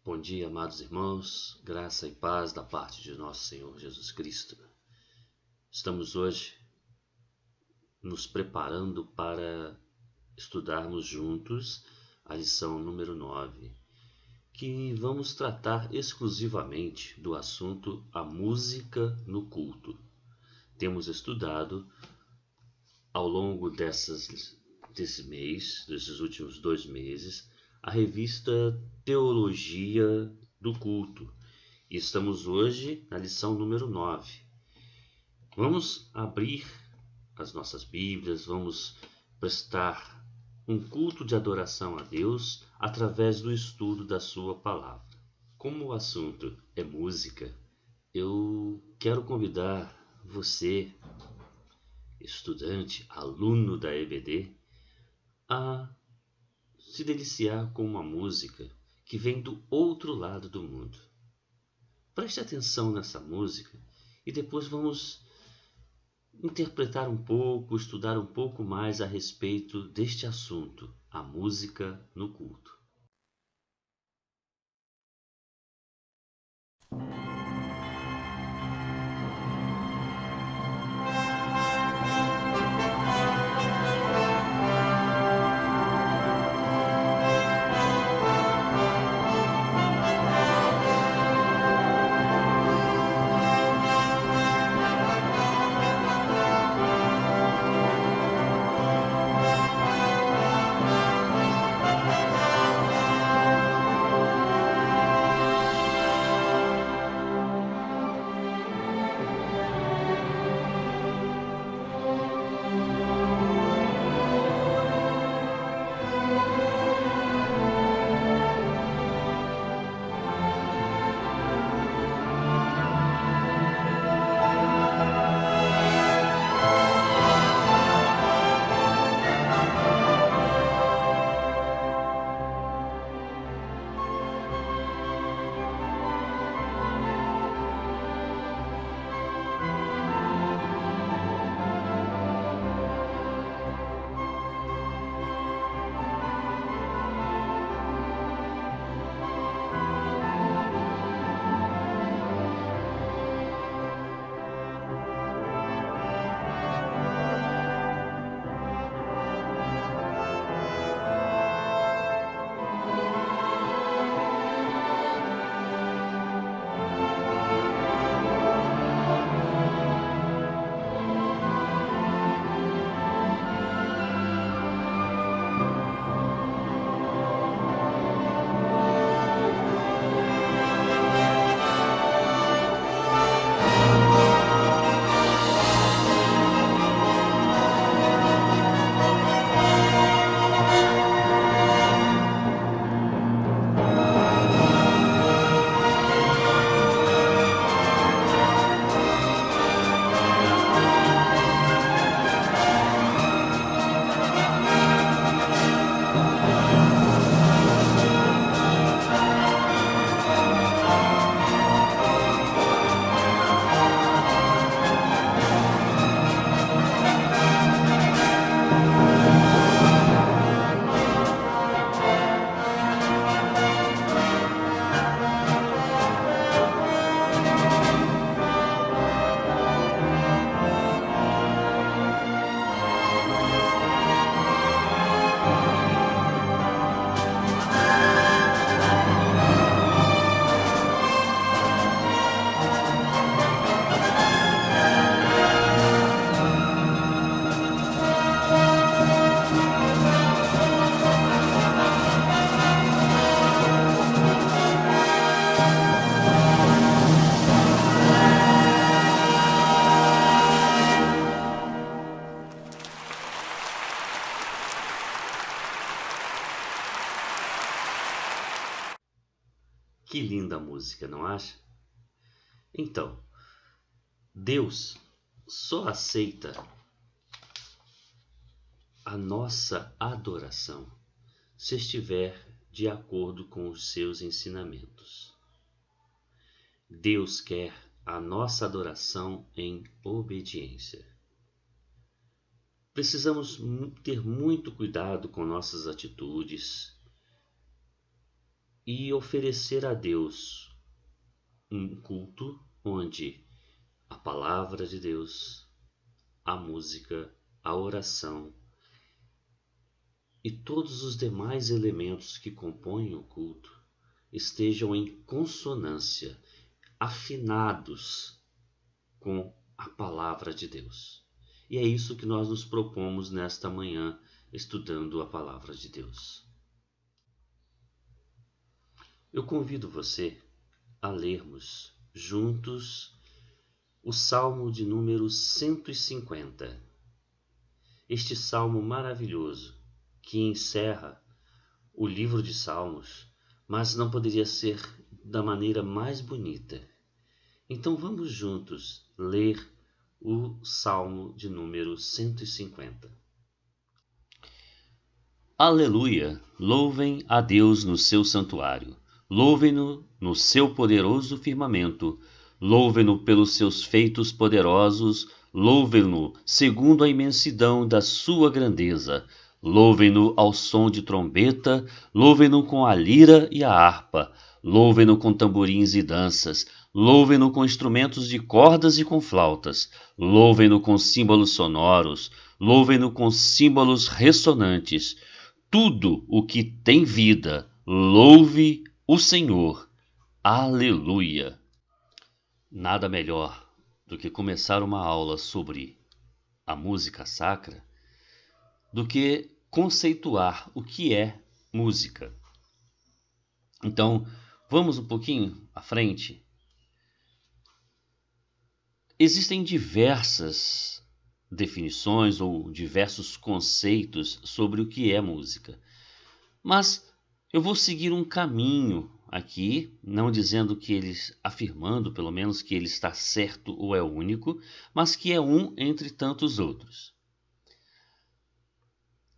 Bom dia, amados irmãos, graça e paz da parte de nosso Senhor Jesus Cristo. Estamos hoje nos preparando para estudarmos juntos a lição número 9, que vamos tratar exclusivamente do assunto a música no culto. Temos estudado ao longo desse mês, desses últimos 2 meses, a revista Teologia do Culto. E estamos hoje na lição número 9. Vamos abrir as nossas Bíblias, vamos prestar um culto de adoração a Deus através do estudo da sua palavra. Como o assunto é música, eu quero convidar você, estudante, aluno da EBD, a se deliciar com uma música que vem do outro lado do mundo. Preste atenção nessa música e depois vamos interpretar um pouco, estudar um pouco mais a respeito deste assunto, a música no culto. Que linda música, não acha? Então, Deus só aceita a nossa adoração se estiver de acordo com os seus ensinamentos. Deus quer a nossa adoração em obediência. Precisamos ter muito cuidado com nossas atitudes e oferecer a Deus um culto onde a palavra de Deus, a música, a oração e todos os demais elementos que compõem o culto estejam em consonância, afinados com a palavra de Deus. E é isso que nós nos propomos nesta manhã, estudando a palavra de Deus. Eu convido você a lermos juntos o Salmo de número 150. Este salmo maravilhoso que encerra o livro de Salmos, mas não poderia ser da maneira mais bonita. Então vamos juntos ler o Salmo de número 150. Aleluia! Louvem a Deus no seu santuário. Louvem-no no seu poderoso firmamento. Louvem-no pelos seus feitos poderosos. Louvem-no segundo a imensidão da sua grandeza. Louvem-no ao som de trombeta. Louvem-no com a lira e a harpa. Louvem-no com tamborins e danças. Louvem-no com instrumentos de cordas e com flautas. Louvem-no com símbolos sonoros. Louvem-no com símbolos ressonantes. Tudo o que tem vida, louve o Senhor. Aleluia! Nada melhor do que começar uma aula sobre a música sacra do que conceituar o que é música. Então, vamos um pouquinho à frente. Existem diversas definições ou diversos conceitos sobre o que é música. Mas eu vou seguir um caminho aqui, não dizendo que eles, afirmando pelo menos que ele está certo ou é único, mas que é um entre tantos outros.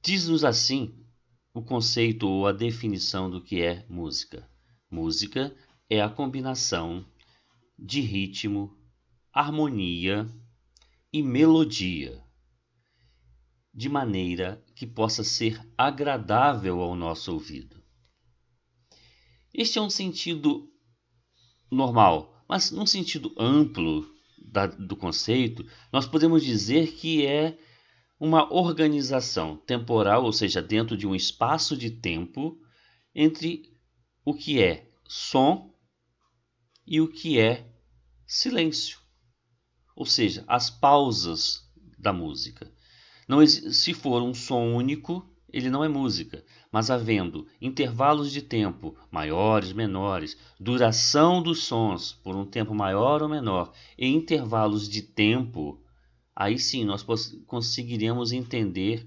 Diz-nos assim o conceito ou a definição do que é música. Música é a combinação de ritmo, harmonia e melodia, de maneira que possa ser agradável ao nosso ouvido. Este é um sentido normal, mas num sentido amplo do conceito, nós podemos dizer que é uma organização temporal, ou seja, dentro de um espaço de tempo, entre o que é som e o que é silêncio, ou seja, as pausas da música. Não, se for um som único, ele não é música, mas havendo intervalos de tempo maiores, menores, duração dos sons por um tempo maior ou menor, e intervalos de tempo, aí sim nós conseguiremos entender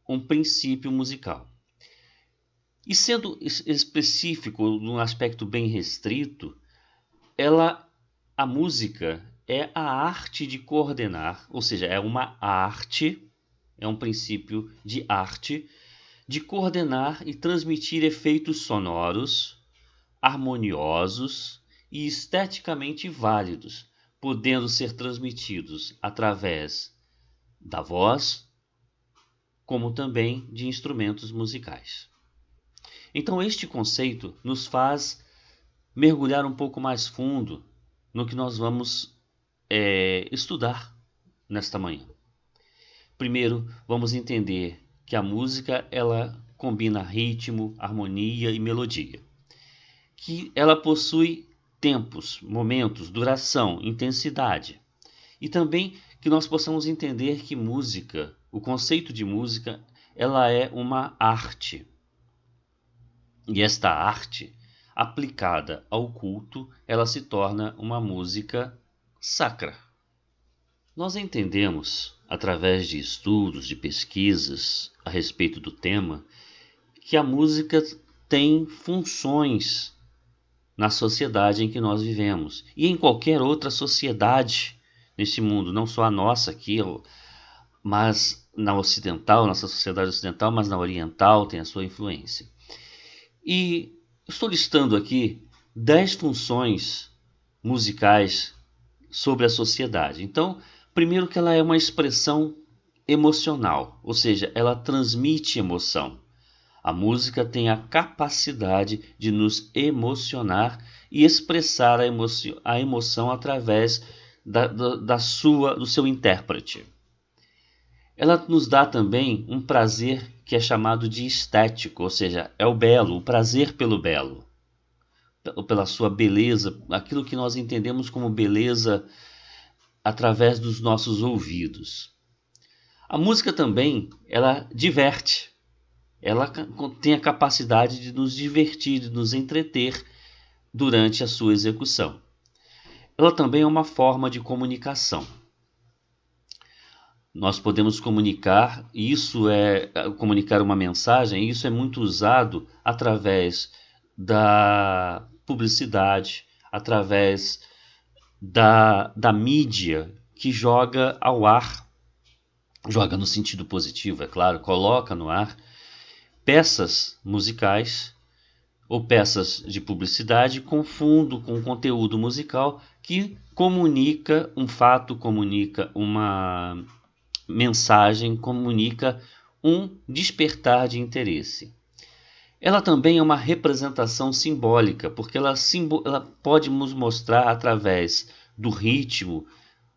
um princípio musical. E sendo específico, num aspecto bem restrito, a música é a arte de coordenar, ou seja, é uma arte, é um princípio de arte, de coordenar e transmitir efeitos sonoros, harmoniosos e esteticamente válidos, podendo ser transmitidos através da voz, como também de instrumentos musicais. Então este conceito nos faz mergulhar um pouco mais fundo no que nós vamos estudar nesta manhã. Primeiro, vamos entender que a música ela combina ritmo, harmonia e melodia, que ela possui tempos, momentos, duração, intensidade, e também que nós possamos entender que música, o conceito de música, ela é uma arte. E esta arte, aplicada ao culto, ela se torna uma música sacra. Nós entendemos, através de estudos, de pesquisas a respeito do tema, que a música tem funções na sociedade em que nós vivemos e em qualquer outra sociedade nesse mundo, não só a nossa aqui, mas na ocidental, nossa sociedade ocidental, mas na oriental tem a sua influência. E estou listando aqui 10 funções musicais sobre a sociedade. Então, primeiro que ela é uma expressão emocional, ou seja, ela transmite emoção. A música tem a capacidade de nos emocionar e expressar a emoção através do seu intérprete. Ela nos dá também um prazer que é chamado de estético, ou seja, é o belo, o prazer pelo belo, pela sua beleza, aquilo que nós entendemos como beleza através dos nossos ouvidos. A música também, ela diverte, ela tem a capacidade de nos divertir, de nos entreter durante a sua execução. Ela também é uma forma de comunicação. Nós podemos comunicar uma mensagem, e isso é muito usado através da publicidade, através da mídia que joga ao ar, joga no sentido positivo, é claro, coloca no ar peças musicais ou peças de publicidade com fundo, com conteúdo musical que comunica um fato, comunica uma mensagem, comunica um despertar de interesse. Ela também é uma representação simbólica, porque ela pode nos mostrar através do ritmo,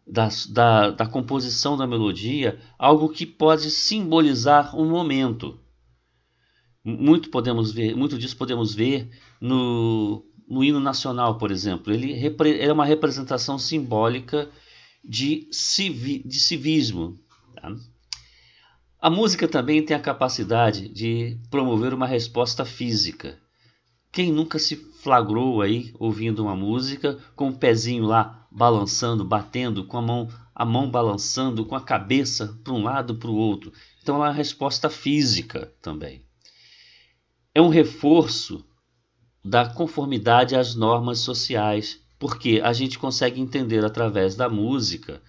da composição da melodia, algo que pode simbolizar um momento. Muito disso podemos ver no hino nacional, por exemplo. Ele é uma representação simbólica de civismo. Tá? A música também tem a capacidade de promover uma resposta física. Quem nunca se flagrou aí ouvindo uma música com o pezinho lá balançando, batendo, com a mão balançando, com a cabeça para um lado para o outro? Então é uma resposta física também. É um reforço da conformidade às normas sociais, porque a gente consegue entender através da música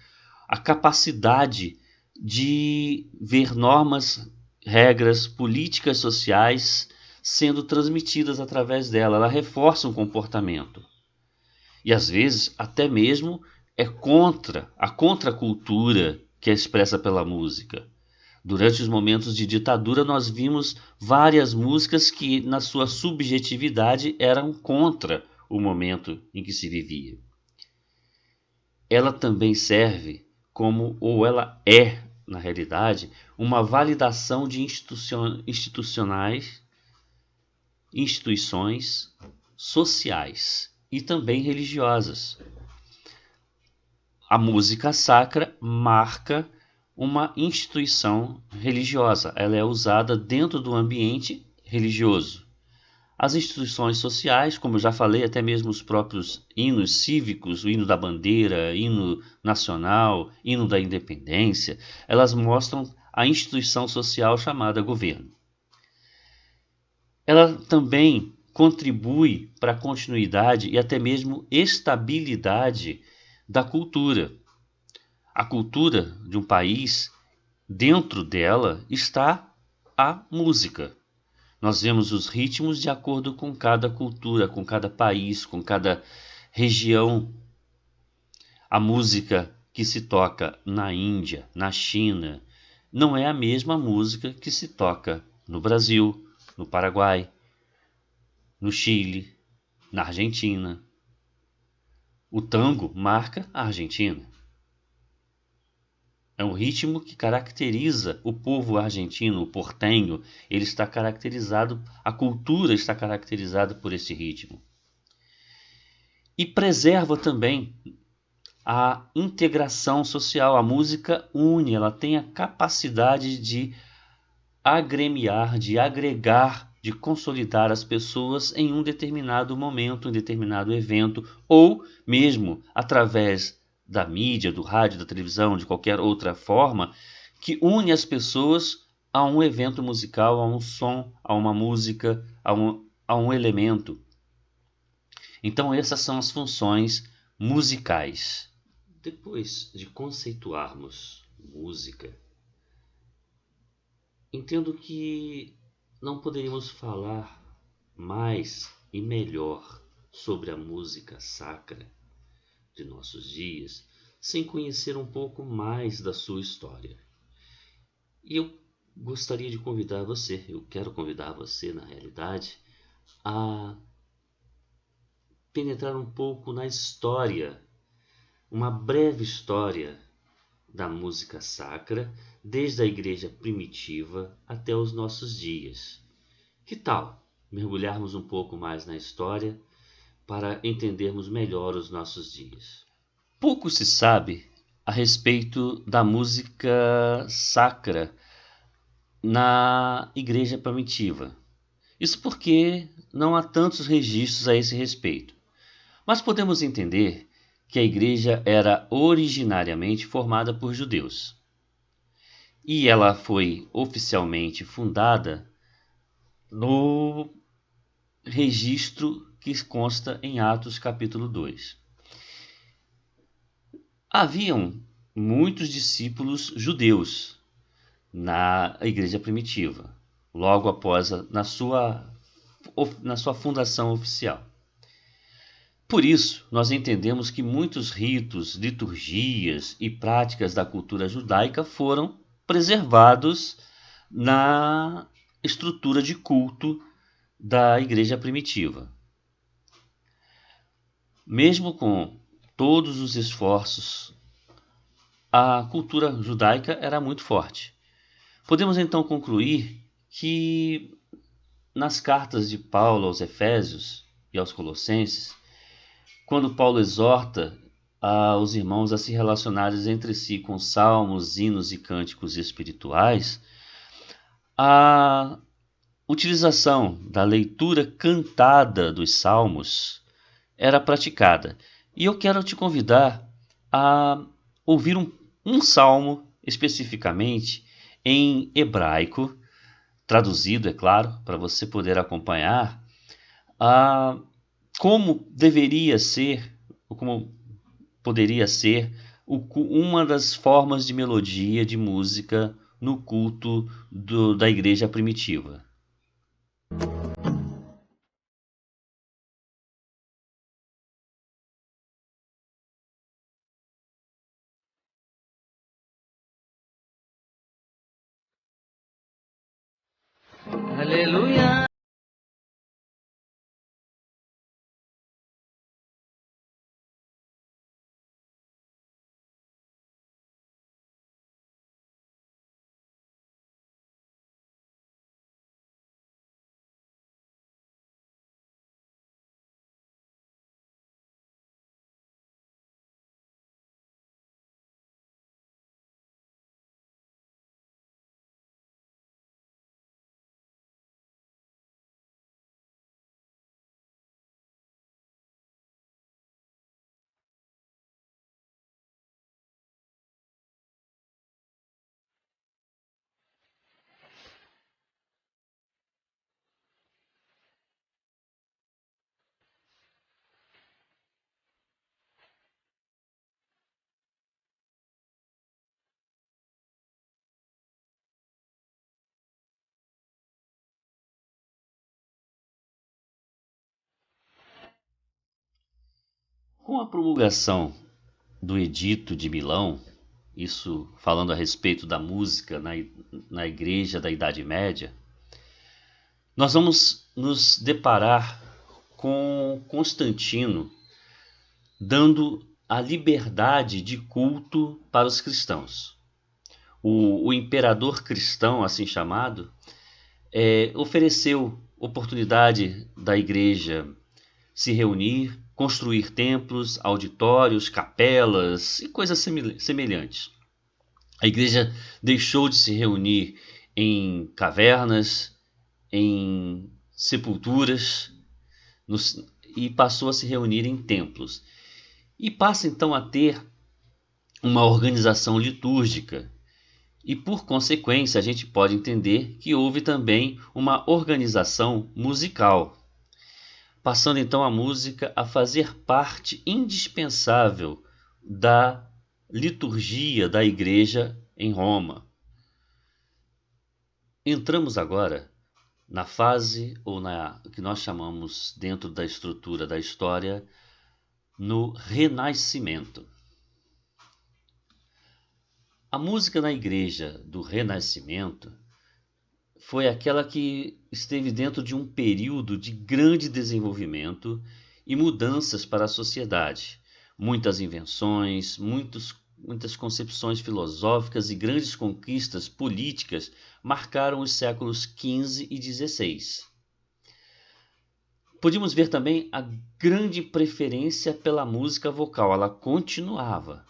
a capacidade de ver normas, regras, políticas sociais sendo transmitidas através dela. Ela reforça um comportamento. E às vezes até mesmo é contra a contracultura que é expressa pela música. Durante os momentos de ditadura, nós vimos várias músicas que, na sua subjetividade, eram contra o momento em que se vivia. Ela também serve como, ou ela é, na realidade, uma validação de instituições sociais e também religiosas. A música sacra marca uma instituição religiosa, ela é usada dentro do ambiente religioso. As instituições sociais, como eu já falei, até mesmo os próprios hinos cívicos, o hino da bandeira, hino nacional, hino da independência, elas mostram a instituição social chamada governo. Ela também contribui para a continuidade e até mesmo estabilidade da cultura. A cultura de um país, dentro dela está a música. Nós vemos os ritmos de acordo com cada cultura, com cada país, com cada região. A música que se toca na Índia, na China, não é a mesma música que se toca no Brasil, no Paraguai, no Chile, na Argentina. O tango marca a Argentina. É um ritmo que caracteriza o povo argentino, o portenho. Ele está caracterizado, a cultura está caracterizada por esse ritmo. E preserva também a integração social. A música une, ela tem a capacidade de agremiar, de agregar, de consolidar as pessoas em um determinado momento, um determinado evento, ou mesmo através da mídia, do rádio, da televisão, de qualquer outra forma, que une as pessoas a um evento musical, a um som, a uma música, a um elemento. Então essas são as funções musicais. Depois de conceituarmos música, entendo que não poderíamos falar mais e melhor sobre a música sacra de nossos dias sem conhecer um pouco mais da sua história. E eu gostaria de convidar você, eu quero convidar você, na realidade, a penetrar um pouco na história, uma breve história da música sacra, desde a igreja primitiva até os nossos dias. Que tal mergulharmos um pouco mais na história para entendermos melhor os nossos dias? Pouco se sabe a respeito da música sacra na igreja primitiva. Isso porque não há tantos registros a esse respeito. Mas podemos entender que a igreja era originariamente formada por judeus. E ela foi oficialmente fundada no registro que consta em Atos capítulo 2. Haviam muitos discípulos judeus na igreja primitiva, logo após na sua fundação oficial. Por isso, nós entendemos que muitos ritos, liturgias e práticas da cultura judaica foram preservados na estrutura de culto da igreja primitiva. Mesmo com todos os esforços, a cultura judaica era muito forte. Podemos então concluir que nas cartas de Paulo aos Efésios e aos Colossenses, quando Paulo exorta os irmãos a se relacionarem entre si com salmos, hinos e cânticos espirituais, a utilização da leitura cantada dos salmos era praticada. E eu quero te convidar a ouvir um salmo especificamente em hebraico, traduzido, é claro, para você poder acompanhar como deveria ser, ou como poderia ser, uma das formas de melodia, de música no culto da igreja primitiva. Aleluia. Com a promulgação do Edito de Milão, isso falando a respeito da música na igreja da Idade Média, nós vamos nos deparar com Constantino dando a liberdade de culto para os cristãos. O imperador cristão, assim chamado, ofereceu oportunidade da igreja se reunir, construir templos, auditórios, capelas e coisas semelhantes. A igreja deixou de se reunir em cavernas, em sepulturas, e passou a se reunir em templos. E passa então a ter uma organização litúrgica. E por consequência, a gente pode entender que houve também uma organização musical, passando então a música a fazer parte indispensável da liturgia da igreja em Roma. Entramos agora na fase, ou na que nós chamamos, dentro da estrutura da história, no Renascimento. A música na igreja do Renascimento foi aquela que esteve dentro de um período de grande desenvolvimento e mudanças para a sociedade. Muitas invenções, muitas concepções filosóficas e grandes conquistas políticas marcaram os séculos XV e XVI. Podíamos ver também a grande preferência pela música vocal, ela continuava,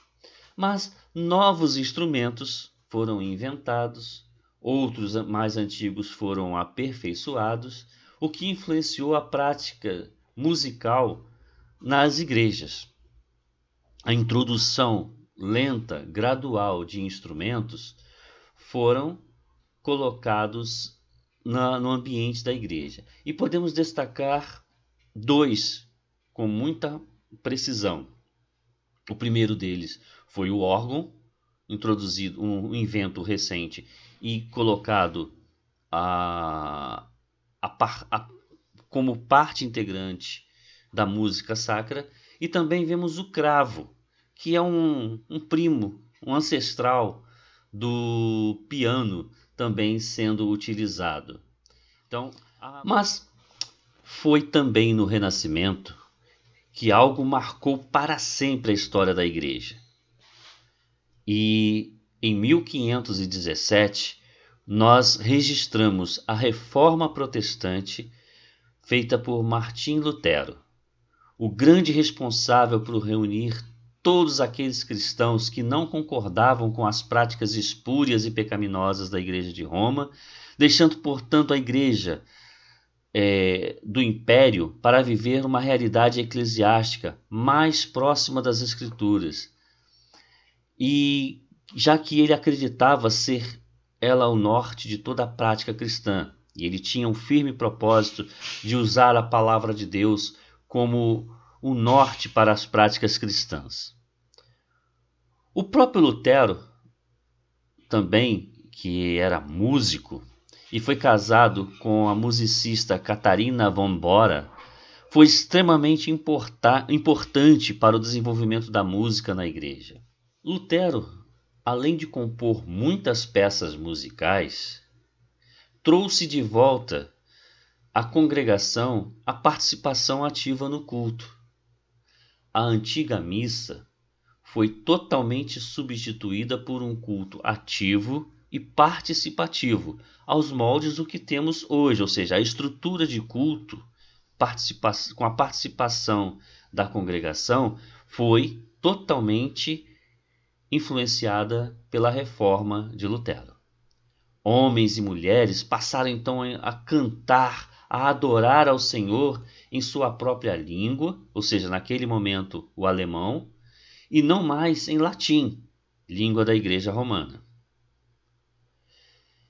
mas novos instrumentos foram inventados, outros mais antigos foram aperfeiçoados, o que influenciou a prática musical nas igrejas. A introdução lenta, gradual de instrumentos foram colocados no ambiente da igreja. E podemos destacar dois com muita precisão. O primeiro deles foi o órgão, introduzido, um invento recente e colocado como parte integrante da música sacra. E também vemos o cravo, que é um primo, um ancestral do piano, também sendo utilizado. Então, mas foi também no Renascimento que algo marcou para sempre a história da igreja. E em 1517 nós registramos a Reforma Protestante feita por Martim Lutero, o grande responsável por reunir todos aqueles cristãos que não concordavam com as práticas espúrias e pecaminosas da Igreja de Roma, deixando, portanto, a Igreja do Império para viver uma realidade eclesiástica mais próxima das Escrituras. E já que ele acreditava ser ela o norte de toda a prática cristã, e ele tinha um firme propósito de usar a palavra de Deus como o norte para as práticas cristãs. O próprio Lutero, também, que era músico e foi casado com a musicista Catarina von Bora, foi extremamente importante para o desenvolvimento da música na igreja. Lutero, além de compor muitas peças musicais, trouxe de volta à congregação a participação ativa no culto. A antiga missa foi totalmente substituída por um culto ativo e participativo, aos moldes do que temos hoje, ou seja, a estrutura de culto com a participação da congregação foi totalmente influenciada pela reforma de Lutero. Homens e mulheres passaram então a cantar, a adorar ao Senhor em sua própria língua, ou seja, naquele momento o alemão, e não mais em latim, língua da Igreja Romana.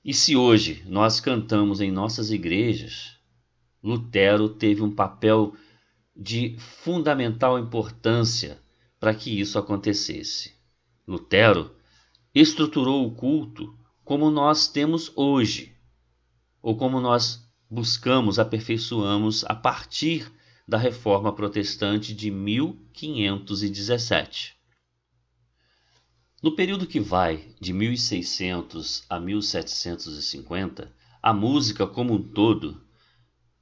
E se hoje nós cantamos em nossas igrejas, Lutero teve um papel de fundamental importância para que isso acontecesse. Lutero estruturou o culto como nós temos hoje, ou como nós buscamos, aperfeiçoamos a partir da Reforma Protestante de 1517. No período que vai de 1600 a 1750, a música como um todo,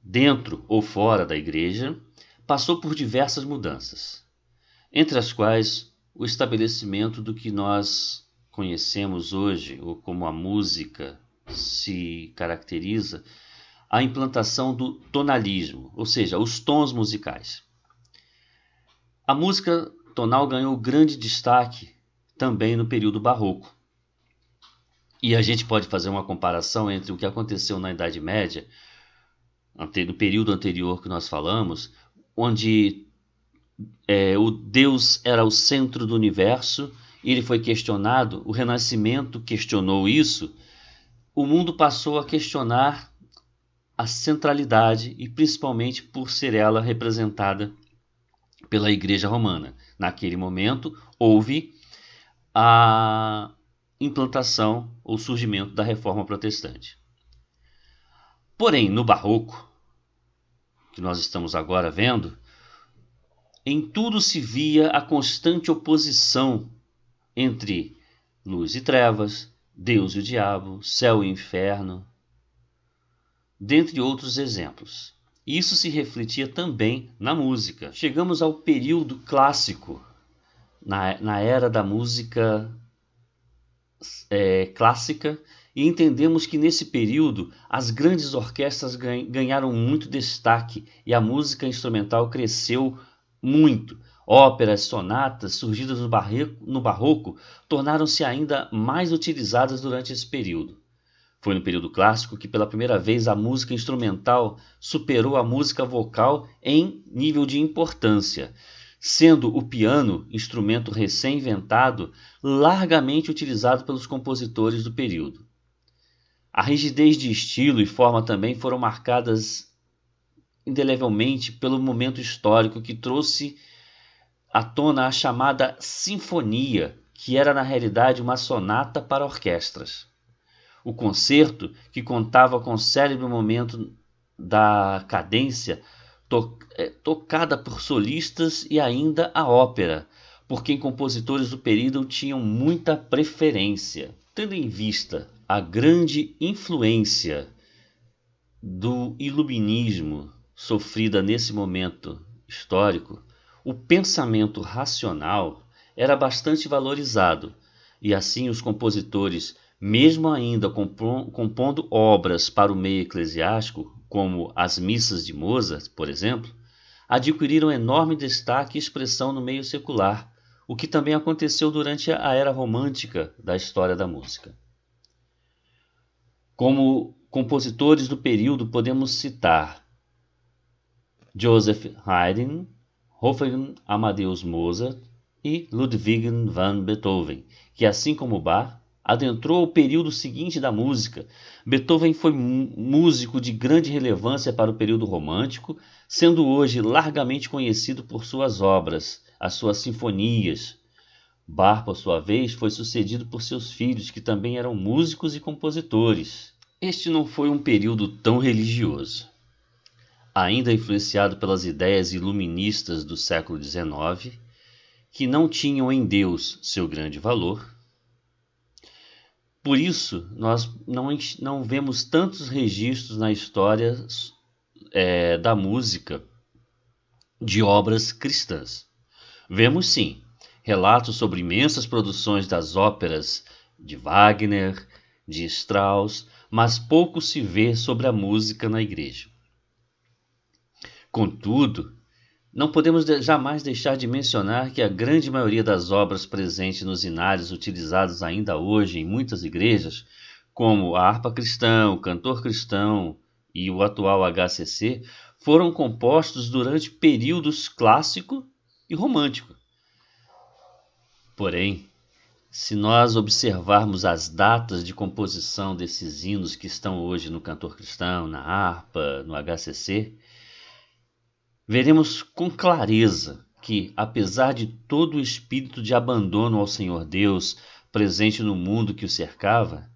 dentro ou fora da igreja, passou por diversas mudanças, entre as quais o estabelecimento do que nós conhecemos hoje, ou como a música se caracteriza, a implantação do tonalismo, ou seja, os tons musicais. A música tonal ganhou grande destaque também no período barroco. E a gente pode fazer uma comparação entre o que aconteceu na Idade Média, no período anterior que nós falamos, onde o Deus era o centro do universo, e ele foi questionado, o Renascimento questionou isso, o mundo passou a questionar a centralidade, e principalmente por ser ela representada pela Igreja Romana. Naquele momento, houve a implantação ou surgimento da Reforma Protestante. Porém, no Barroco, que nós estamos agora vendo, em tudo se via a constante oposição entre luz e trevas, Deus e o diabo, céu e inferno. dentre outros exemplos. Isso se refletia também na música. Chegamos ao período clássico, na era da música clássica, e entendemos que nesse período as grandes orquestras ganharam muito destaque e a música instrumental cresceu muito. Óperas, sonatas surgidas no barroco tornaram-se ainda mais utilizadas durante esse período. Foi no período clássico que pela primeira vez a música instrumental superou a música vocal em nível de importância, sendo o piano, instrumento recém-inventado, largamente utilizado pelos compositores do período. A rigidez de estilo e forma também foram marcadas indelevelmente pelo momento histórico que trouxe à tona a chamada sinfonia, que era na realidade uma sonata para orquestras. O concerto, que contava com o célebre momento da cadência tocada por solistas, e ainda a ópera, por quem compositores do período tinham muita preferência. Tendo em vista a grande influência do iluminismo sofrida nesse momento histórico, o pensamento racional era bastante valorizado, e assim os compositores, mesmo ainda compondo obras para o meio eclesiástico, como as missas de Mozart, por exemplo, adquiriram enorme destaque e expressão no meio secular, o que também aconteceu durante a era romântica da história da música. Como compositores do período podemos citar Joseph Haydn, Wolfgang Amadeus Mozart e Ludwig van Beethoven, que assim como Bach, adentrou o período seguinte da música. Beethoven foi músico de grande relevância para o período romântico, sendo hoje largamente conhecido por suas obras, as suas sinfonias. Bach, por sua vez, foi sucedido por seus filhos, que também eram músicos e compositores. Este não foi um período tão religioso. Ainda influenciado pelas ideias iluministas do século XIX, que não tinham em Deus seu grande valor. Por isso, nós não vemos tantos registros na história da música de obras cristãs. Vemos sim relatos sobre imensas produções das óperas de Wagner, de Strauss, mas pouco se vê sobre a música na igreja. Contudo, não podemos jamais deixar de mencionar que a grande maioria das obras presentes nos inários utilizados ainda hoje em muitas igrejas, como a harpa cristã, o cantor cristão e o atual HCC, foram compostos durante períodos clássico e romântico. Porém, se nós observarmos as datas de composição desses hinos que estão hoje no cantor cristão, na harpa, no HCC, veremos com clareza que, apesar de todo o espírito de abandono ao Senhor Deus presente no mundo que o cercava,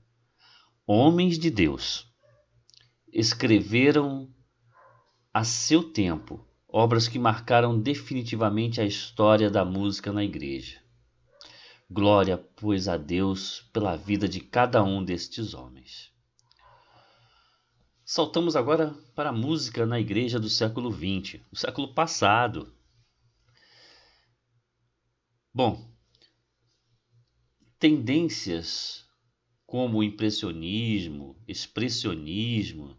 homens de Deus escreveram a seu tempo obras que marcaram definitivamente a história da música na igreja. Glória, pois, a Deus pela vida de cada um destes homens. Saltamos agora para a música na igreja do século XX, do século passado. Bom, tendências como o impressionismo, expressionismo,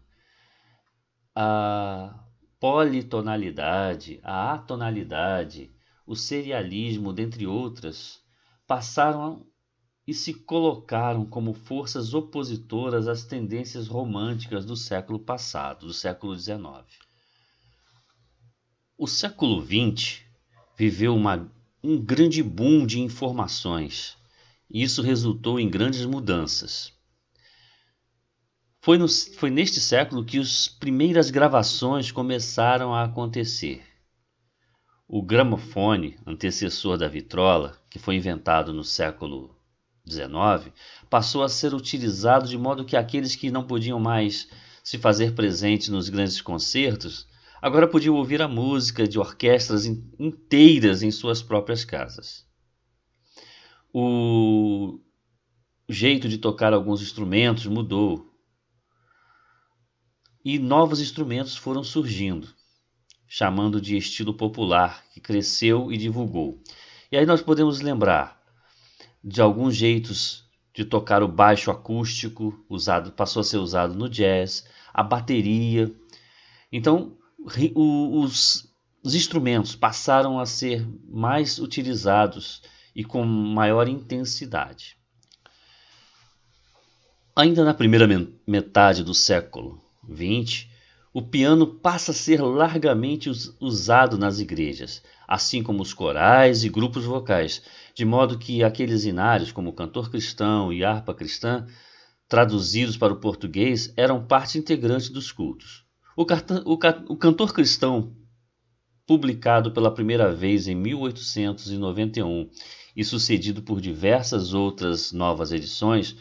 a politonalidade, a atonalidade, o serialismo, dentre outras, passaram e se colocaram como forças opositoras às tendências românticas do século passado, do século XIX. O século XX viveu um grande boom de informações, e isso resultou em grandes mudanças. Foi neste século que as primeiras gravações começaram a acontecer. O gramofone, antecessor da vitrola, que foi inventado no século XIX, passou a ser utilizado de modo que aqueles que não podiam mais se fazer presentes nos grandes concertos, agora podiam ouvir a música de orquestras inteiras em suas próprias casas. O jeito de tocar alguns instrumentos mudou. e novos instrumentos foram surgindo, chamando de estilo popular, que cresceu e divulgou. E aí nós podemos lembrar de alguns jeitos de tocar o baixo acústico, passou a ser usado no jazz, a bateria. Então, os instrumentos passaram a ser mais utilizados e com maior intensidade. Ainda na primeira metade do século XX, o piano passa a ser largamente usado nas igrejas, assim como os corais e grupos vocais, de modo que aqueles inários, como o cantor cristão e harpa cristã, traduzidos para o português, eram parte integrante dos cultos. O cantor cristão, publicado pela primeira vez em 1891 e sucedido por diversas outras novas edições,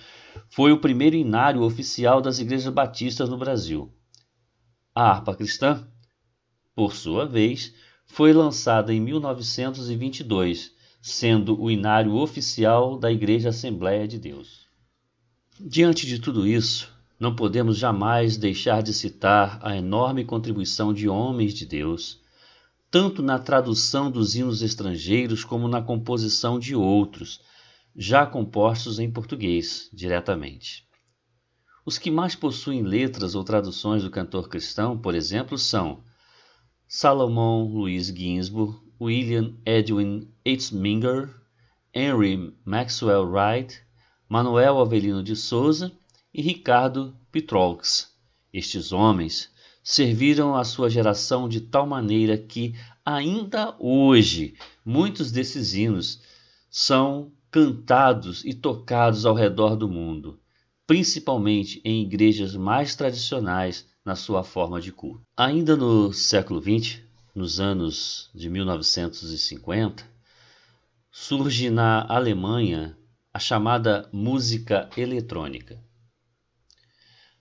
foi o primeiro inário oficial das igrejas batistas no Brasil. A harpa cristã, por sua vez, foi lançada em 1922, sendo o inário oficial da Igreja Assembleia de Deus. Diante de tudo isso, não podemos jamais deixar de citar a enorme contribuição de homens de Deus, tanto na tradução dos hinos estrangeiros como na composição de outros, já compostos em português diretamente. Os que mais possuem letras ou traduções do cantor cristão, por exemplo, são Salomão Luiz Ginsburg, William Edwin Eitzminger, Henry Maxwell Wright, Manuel Avelino de Souza e Ricardo Pitrolx. Estes homens serviram a sua geração de tal maneira que, ainda hoje, muitos desses hinos são cantados e tocados ao redor do mundo, principalmente em igrejas mais tradicionais na sua forma de culto. Ainda no século XX, nos anos de 1950, surge na Alemanha a chamada música eletrônica.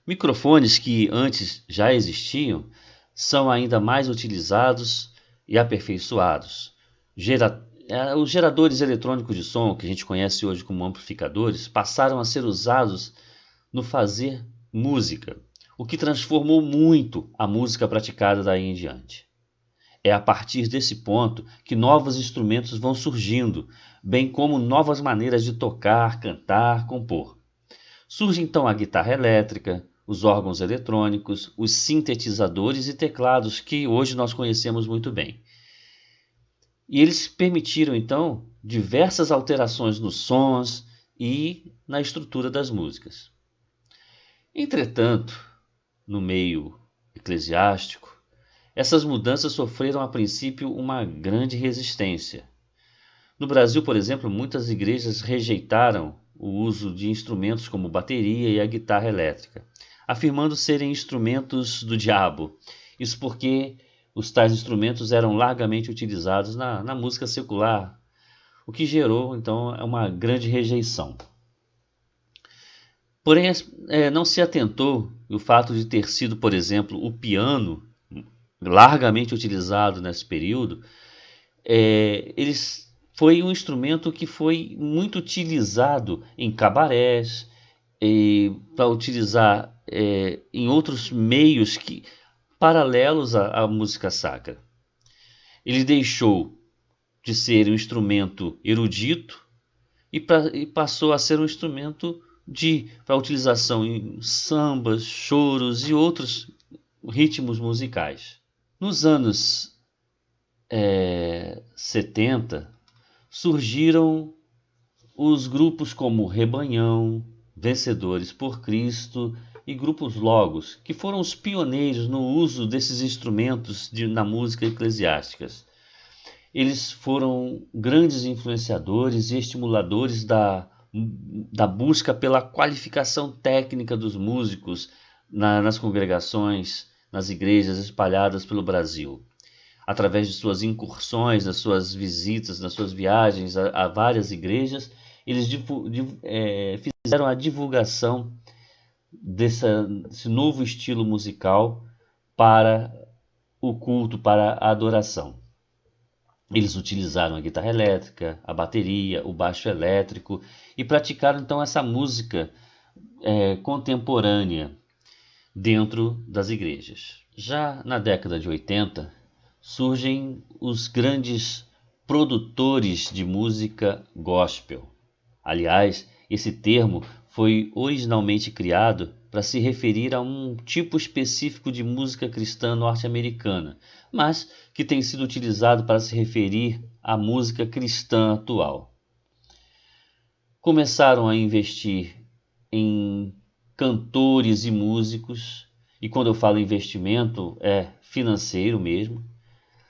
Microfones que antes já existiam são ainda mais utilizados e aperfeiçoados. Os geradores eletrônicos de som, que a gente conhece hoje como amplificadores, passaram a ser usados no fazer música, o que transformou muito a música praticada daí em diante. É a partir desse ponto que novos instrumentos vão surgindo, bem como novas maneiras de tocar, cantar, compor. Surge então a guitarra elétrica, os órgãos eletrônicos, os sintetizadores e teclados que hoje nós conhecemos muito bem. E eles permitiram então diversas alterações nos sons e na estrutura das músicas. Entretanto, no meio eclesiástico, essas mudanças sofreram a princípio uma grande resistência. No Brasil, por exemplo, muitas igrejas rejeitaram o uso de instrumentos como bateria e a guitarra elétrica, afirmando serem instrumentos do diabo. Isso porque os tais instrumentos eram largamente utilizados na música secular, o que gerou então uma grande rejeição. Porém, não se atentou o fato de ter sido, por exemplo, o piano largamente utilizado nesse período. Foi um instrumento que foi muito utilizado em cabarés, para utilizar em outros meios paralelos à música sacra. Ele deixou de ser um instrumento erudito e passou a ser um instrumento para utilização em sambas, choros e outros ritmos musicais. Nos anos 70, surgiram os grupos como Rebanhão, Vencedores por Cristo e grupos Logos, que foram os pioneiros no uso desses instrumentos na música eclesiástica. Eles foram grandes influenciadores e estimuladores da busca pela qualificação técnica dos músicos nas congregações, nas igrejas espalhadas pelo Brasil. Através de suas incursões, das suas visitas, das suas viagens a várias igrejas, eles fizeram a divulgação desse novo estilo musical para o culto, para a adoração. Eles utilizaram a guitarra elétrica, a bateria, o baixo elétrico e praticaram então essa música contemporânea dentro das igrejas. Já na década de 80, surgem os grandes produtores de música gospel. Aliás, esse termo foi originalmente criado para se referir a um tipo específico de música cristã norte-americana, mas que tem sido utilizado para se referir à música cristã atual. Começaram a investir em cantores e músicos, e quando eu falo investimento é financeiro mesmo.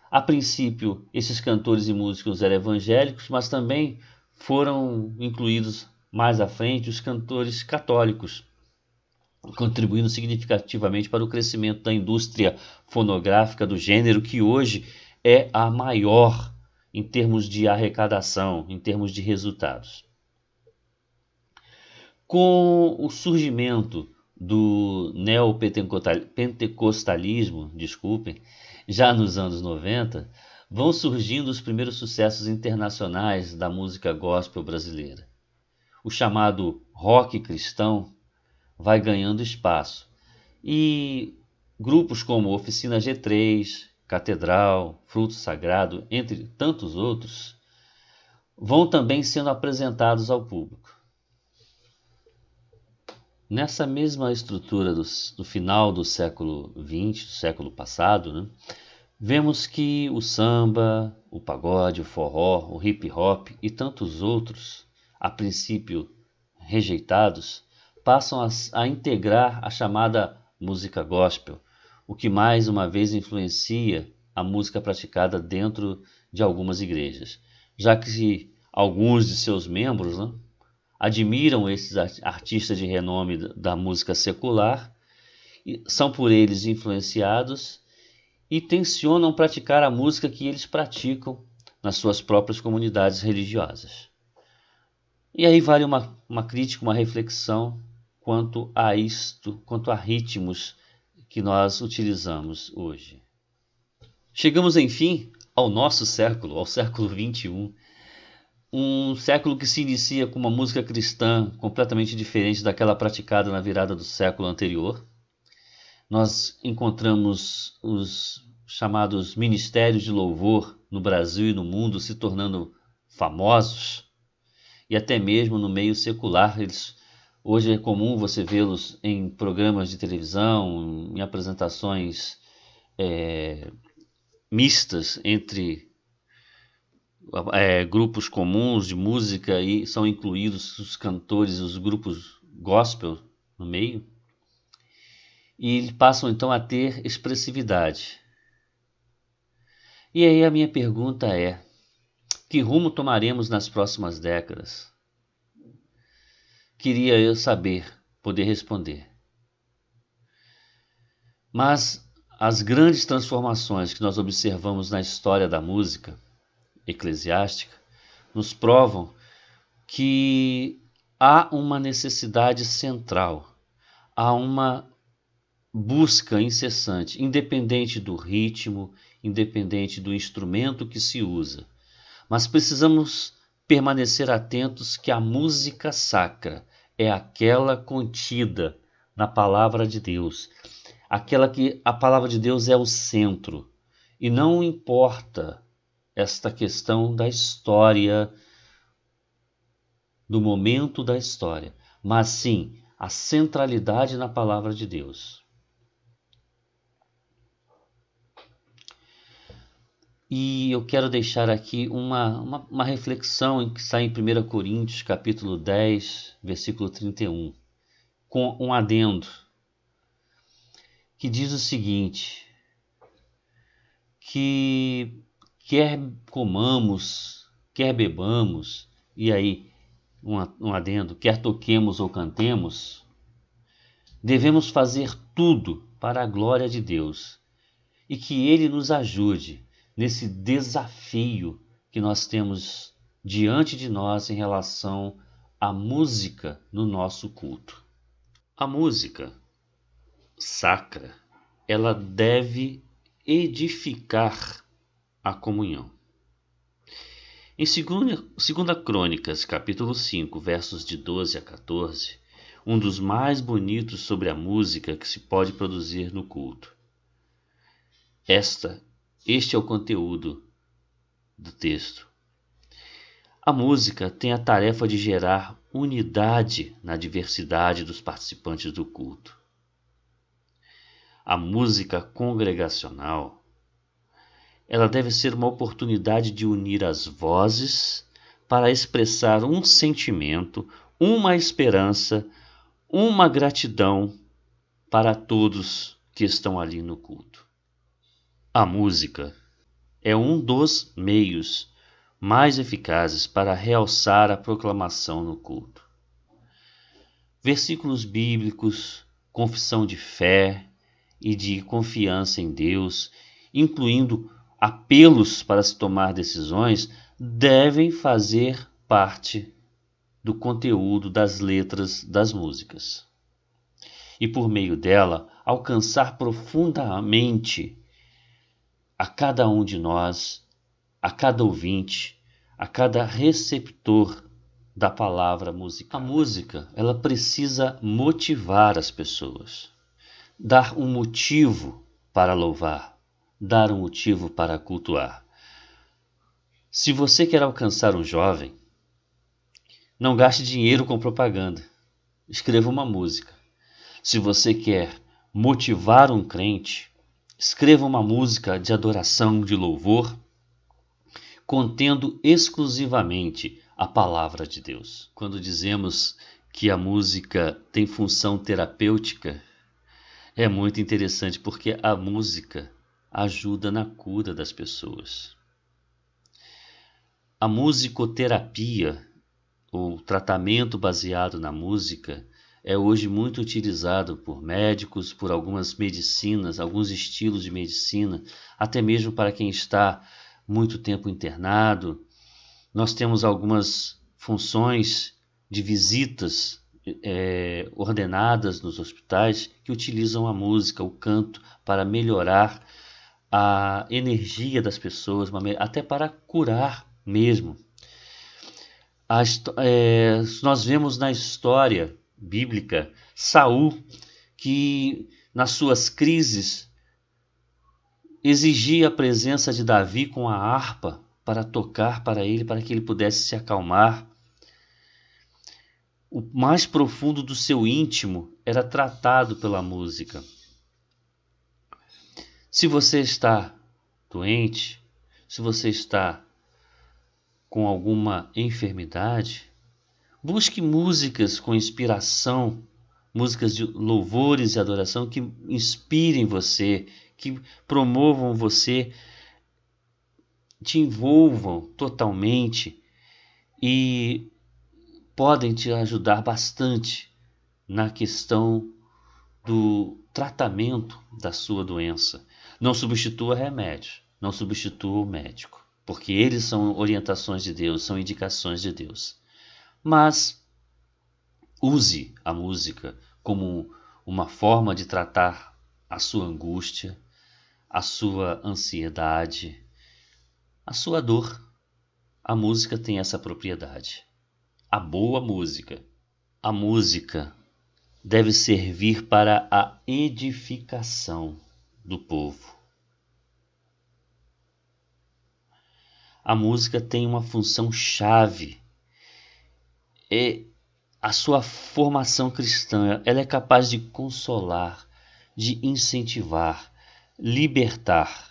A princípio, esses cantores e músicos eram evangélicos, mas também foram incluídos mais à frente os cantores católicos, contribuindo significativamente para o crescimento da indústria fonográfica do gênero, que hoje é a maior em termos de arrecadação, em termos de resultados. Com o surgimento do neopentecostalismo, já nos anos 90, vão surgindo os primeiros sucessos internacionais da música gospel brasileira. O chamado rock cristão vai ganhando espaço e grupos como Oficina G3, Catedral, Fruto Sagrado, entre tantos outros, vão também sendo apresentados ao público. Nessa mesma estrutura do final do século XX, do século passado, vemos que o samba, o pagode, o forró, o hip hop e tantos outros, a princípio rejeitados, passam a integrar a chamada música gospel, o que mais uma vez influencia a música praticada dentro de algumas igrejas, já que alguns de seus membros admiram esses artistas de renome da música secular, são por eles influenciados e tensionam praticar a música que eles praticam nas suas próprias comunidades religiosas. E aí vale uma crítica, uma reflexão quanto a isto, quanto a ritmos que nós utilizamos hoje. Chegamos, enfim, ao nosso século, ao século XXI, um século que se inicia com uma música cristã completamente diferente daquela praticada na virada do século anterior. Nós encontramos os chamados ministérios de louvor no Brasil e no mundo se tornando famosos, e até mesmo no meio secular. Hoje é comum você vê-los em programas de televisão, em apresentações mistas entre grupos comuns de música, e são incluídos os cantores, os grupos gospel no meio, e passam então a ter expressividade. E aí a minha pergunta é: que rumo tomaremos nas próximas décadas? Queria eu saber, poder responder. Mas as grandes transformações que nós observamos na história da música eclesiástica nos provam que há uma necessidade central, há uma busca incessante, independente do ritmo, independente do instrumento que se usa. Mas precisamos permanecer atentos que a música sacra é aquela contida na palavra de Deus, aquela que a palavra de Deus é o centro, e não importa esta questão da história, do momento da história, mas sim a centralidade na palavra de Deus. E eu quero deixar aqui uma reflexão que está em 1 Coríntios, capítulo 10, versículo 31, com um adendo, que diz o seguinte: que quer comamos, quer bebamos, e aí um adendo, quer toquemos ou cantemos, devemos fazer tudo para a glória de Deus, e que Ele nos ajude nesse desafio que nós temos diante de nós em relação à música no nosso culto. A música sacra, ela deve edificar a comunhão. Em 2 Crônicas, capítulo 5, versos de 12 a 14, um dos mais bonitos sobre a música que se pode produzir no culto. Este é o conteúdo do texto. A música tem a tarefa de gerar unidade na diversidade dos participantes do culto. A música congregacional, ela deve ser uma oportunidade de unir as vozes para expressar um sentimento, uma esperança, uma gratidão para todos que estão ali no culto. A música é um dos meios mais eficazes para realçar a proclamação no culto. Versículos bíblicos, confissão de fé e de confiança em Deus, incluindo apelos para se tomar decisões, devem fazer parte do conteúdo das letras das músicas. E por meio dela, alcançar profundamente a cada um de nós, a cada ouvinte, a cada receptor da palavra musical. A música, ela precisa motivar as pessoas, dar um motivo para louvar, dar um motivo para cultuar. Se você quer alcançar um jovem, não gaste dinheiro com propaganda, escreva uma música. Se você quer motivar um crente, escreva uma música de adoração, de louvor, contendo exclusivamente a palavra de Deus. Quando dizemos que a música tem função terapêutica, é muito interessante porque a música ajuda na cura das pessoas. A musicoterapia, ou tratamento baseado na música, é hoje muito utilizado por médicos, por algumas medicinas, alguns estilos de medicina, até mesmo para quem está muito tempo internado. Nós temos algumas funções de visitas ordenadas nos hospitais que utilizam a música, o canto, para melhorar a energia das pessoas, até para curar mesmo. Nós vemos na história bíblica Saul, que nas suas crises exigia a presença de Davi com a harpa para tocar para ele, para que ele pudesse se acalmar. O mais profundo do seu íntimo era tratado pela música. Se você está doente, se você está com alguma enfermidade, busque músicas com inspiração, músicas de louvores e adoração que inspirem você, que promovam você, te envolvam totalmente e podem te ajudar bastante na questão do tratamento da sua doença. Não substitua remédio, não substitua o médico, porque eles são orientações de Deus, são indicações de Deus. Mas use a música como uma forma de tratar a sua angústia, a sua ansiedade, a sua dor. A música tem essa propriedade. A boa música. A música deve servir para a edificação do povo. A música tem uma função chave. A sua formação cristã, ela é capaz de consolar, de incentivar, libertar.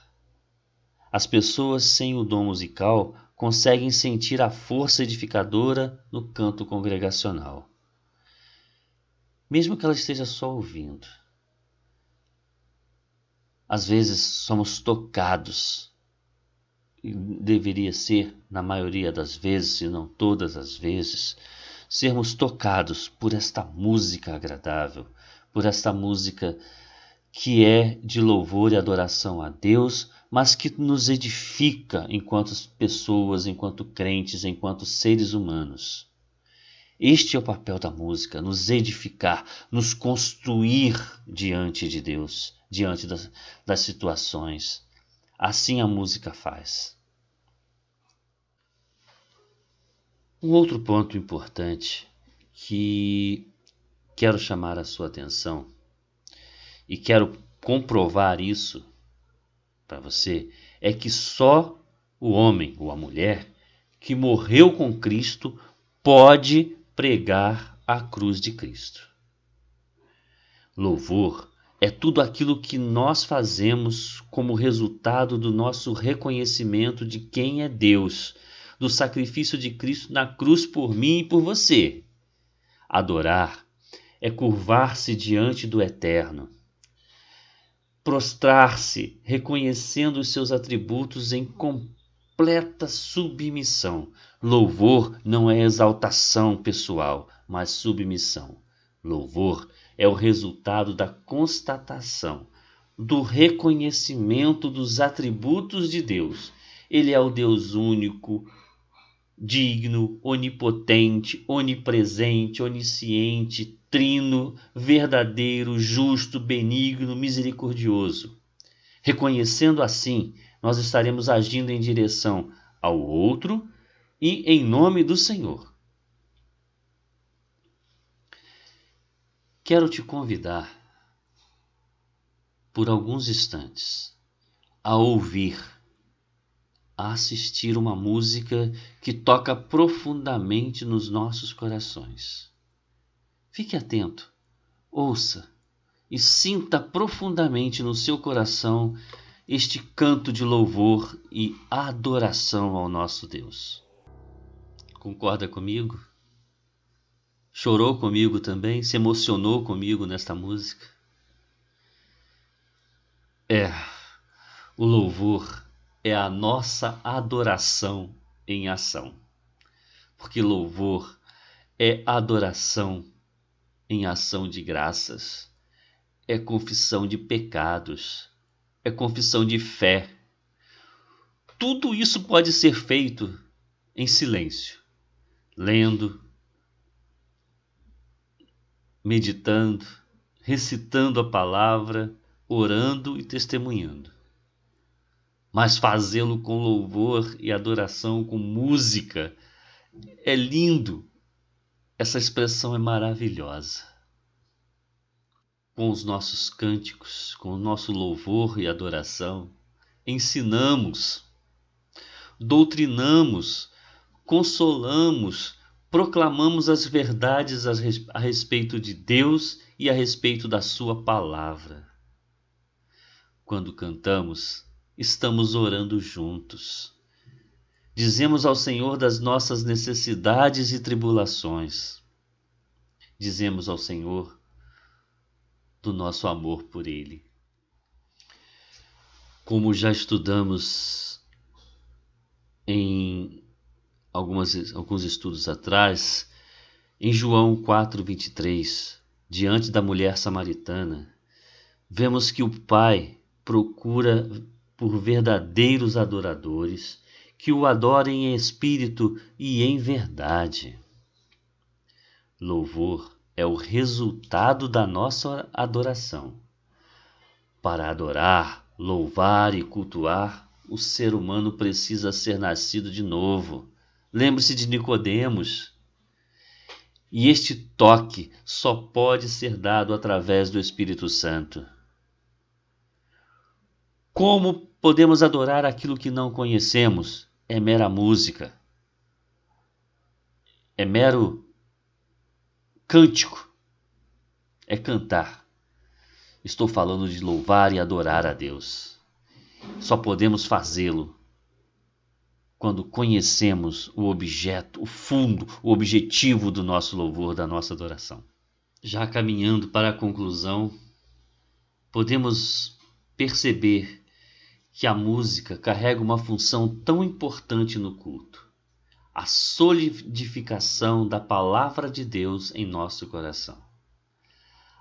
As pessoas sem o dom musical conseguem sentir a força edificadora no canto congregacional, mesmo que ela esteja só ouvindo. Às vezes somos tocados, e deveria ser, na maioria das vezes, se não todas as vezes, sermos tocados por esta música agradável, por esta música que é de louvor e adoração a Deus, mas que nos edifica enquanto pessoas, enquanto crentes, enquanto seres humanos. Este é o papel da música, nos edificar, nos construir diante de Deus, diante das situações. Assim a música faz. Um outro ponto importante que quero chamar a sua atenção e quero comprovar isso para você, é que só o homem ou a mulher que morreu com Cristo pode pregar a cruz de Cristo. Louvor é tudo aquilo que nós fazemos como resultado do nosso reconhecimento de quem é Deus, do sacrifício de Cristo na cruz por mim e por você. Adorar é curvar-se diante do Eterno, prostrar-se reconhecendo os seus atributos em completa submissão. Louvor não é exaltação pessoal, mas submissão. Louvor é o resultado da constatação, do reconhecimento dos atributos de Deus. Ele é o Deus único, digno, onipotente, onipresente, onisciente, trino, verdadeiro, justo, benigno, misericordioso. Reconhecendo assim, nós estaremos agindo em direção ao outro e em nome do Senhor. Quero te convidar, por alguns instantes, a ouvir, a assistir uma música que toca profundamente nos nossos corações. Fique atento, ouça e sinta profundamente no seu coração este canto de louvor e adoração ao nosso Deus. Concorda comigo? Chorou comigo também? Se emocionou comigo nesta música? O louvor é a nossa adoração em ação. Porque louvor é adoração em ação de graças, é confissão de pecados, é confissão de fé. Tudo isso pode ser feito em silêncio, lendo, meditando, recitando a palavra, orando e testemunhando. Mas fazê-lo com louvor e adoração, com música, é lindo. Essa expressão é maravilhosa. Com os nossos cânticos, com o nosso louvor e adoração, ensinamos, doutrinamos, consolamos, proclamamos as verdades a respeito de Deus e a respeito da sua palavra. Quando cantamos, estamos orando juntos. Dizemos ao Senhor das nossas necessidades e tribulações. Dizemos ao Senhor do nosso amor por Ele. Como já estudamos em alguns estudos atrás, em João 4:23, diante da mulher samaritana, vemos que o Pai procura por verdadeiros adoradores que o adorem em espírito e em verdade. Louvor é o resultado da nossa adoração. Para adorar, louvar e cultuar, o ser humano precisa ser nascido de novo. Lembre-se de Nicodemos. E este toque só pode ser dado através do Espírito Santo. Como podemos adorar aquilo que não conhecemos? É mera música. É mero cântico. É cantar. Estou falando de louvar e adorar a Deus. Só podemos fazê-lo quando conhecemos o objeto, o fundo, o objetivo do nosso louvor, da nossa adoração. Já caminhando para a conclusão, podemos perceber que a música carrega uma função tão importante no culto: a solidificação da palavra de Deus em nosso coração.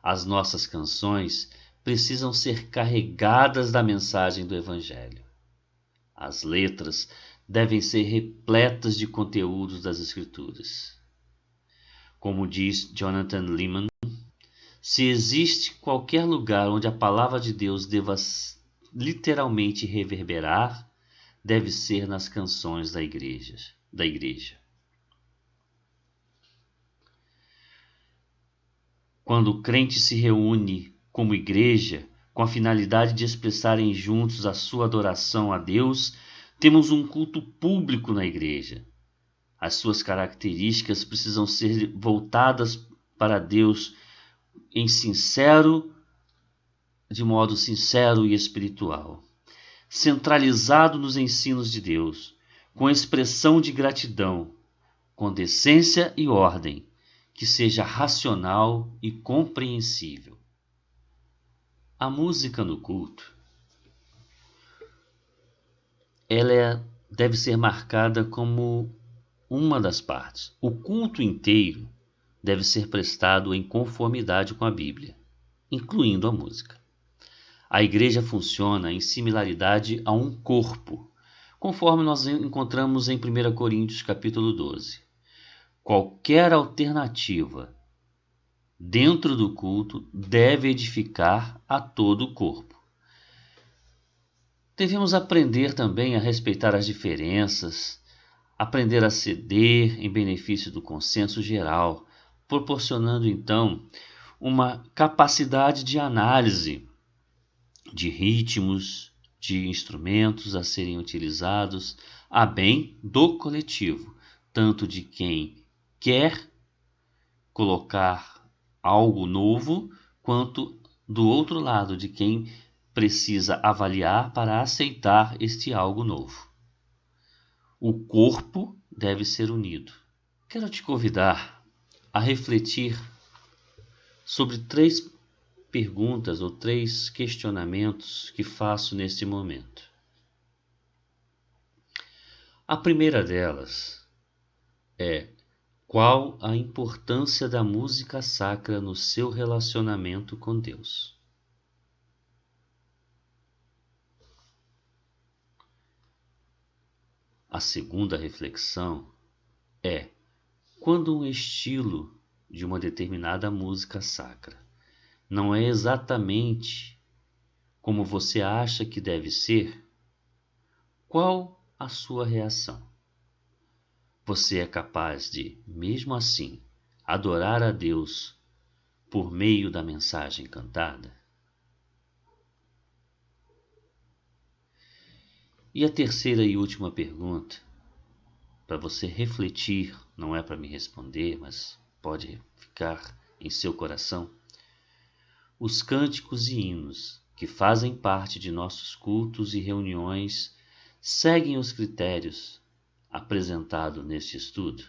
As nossas canções precisam ser carregadas da mensagem do Evangelho. As letras devem ser repletas de conteúdos das Escrituras. Como diz Jonathan Leeman, se existe qualquer lugar onde a palavra de Deus deva literalmente reverberar, deve ser nas canções da igreja. Quando o crente se reúne como igreja, com a finalidade de expressarem juntos a sua adoração a Deus, temos um culto público na igreja. As suas características precisam ser voltadas para Deus de modo sincero e espiritual, centralizado nos ensinos de Deus, com expressão de gratidão, com decência e ordem, que seja racional e compreensível. A música no culto, deve ser marcada como uma das partes. O culto inteiro deve ser prestado em conformidade com a Bíblia, incluindo a música. A igreja funciona em similaridade a um corpo, conforme nós encontramos em 1 Coríntios capítulo 12. Qualquer alternativa dentro do culto deve edificar a todo o corpo. Devemos aprender também a respeitar as diferenças, aprender a ceder em benefício do consenso geral, proporcionando então uma capacidade de análise de ritmos, de instrumentos a serem utilizados a bem do coletivo, tanto de quem quer colocar algo novo, quanto do outro lado, de quem precisa avaliar para aceitar este algo novo. O corpo deve ser unido. Quero te convidar a refletir sobre 3 perguntas ou 3 questionamentos que faço neste momento. A primeira delas é: qual a importância da música sacra no seu relacionamento com Deus? A segunda reflexão é: quando um estilo de uma determinada música sacra não é exatamente como você acha que deve ser, qual a sua reação? Você é capaz de, mesmo assim, adorar a Deus por meio da mensagem cantada? E a terceira e última pergunta, para você refletir, não é para me responder, mas pode ficar em seu coração. Os cânticos e hinos que fazem parte de nossos cultos e reuniões seguem os critérios apresentados neste estudo?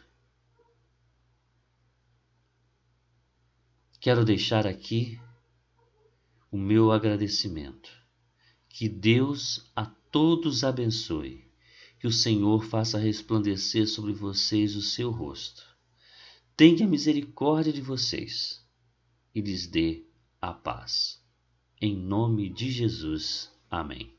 Quero deixar aqui o meu agradecimento. Que Deus a todos abençoe. Que o Senhor faça resplandecer sobre vocês o seu rosto. Tenha misericórdia de vocês e lhes dê a paz. Em nome de Jesus. Amém.